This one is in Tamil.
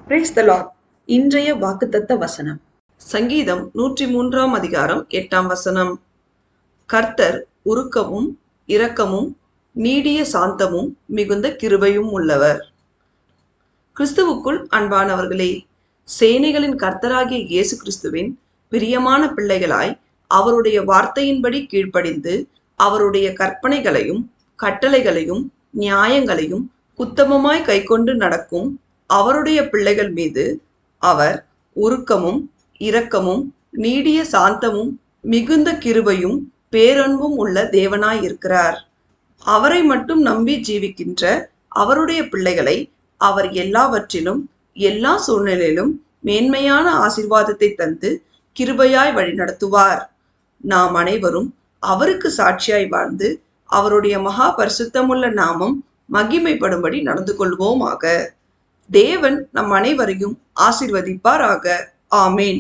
Praise the Lord. இன்றைய வாக்குத்தத்த வசனம் சங்கீதம் 103 அதிகாரம் 8 கர்த்தர் உருக்கமும் இரக்கமும் நீடிய சாந்தமும் மிகுந்த கிருபையும் உள்ளவர். கிறிஸ்துவுக்குள் அன்பானவர்களே, சேனைகளின் கர்த்தராகிய இயேசு கிறிஸ்துவின் பிரியமான பிள்ளைகளாய் அவருடைய வார்த்தையின்படி கீழ்ப்படிந்து அவருடைய கற்பனைகளையும் கட்டளைகளையும் நியாயங்களையும் உத்தமமாய் கைக்கொண்டு நடக்கும் அவருடைய பிள்ளைகள் மீது அவர் உருக்கமும் இரக்கமும் நீடிய சாந்தமும் மிகுந்த கிருபையும் பேரன்பும் உள்ள தேவனாயிருக்கிறார். அவரை மட்டும் நம்பி ஜீவிக்கின்ற அவருடைய பிள்ளைகளை அவர் எல்லாவற்றிலும் எல்லா சூழ்நிலையிலும் மேன்மையான ஆசீர்வாதத்தை தந்து கிருபையாய் வழிநடத்துவார். நாம் அனைவரும் அவருக்கு சாட்சியாய் வாழ்ந்து அவருடைய மகா பரிசுத்தமுள்ள நாமம் மகிமைப்படும்படி நடந்து கொள்வோமாக. தேவன் நம் அனைவரையும் ஆசீர்வதிப்பாராக. ஆமேன்.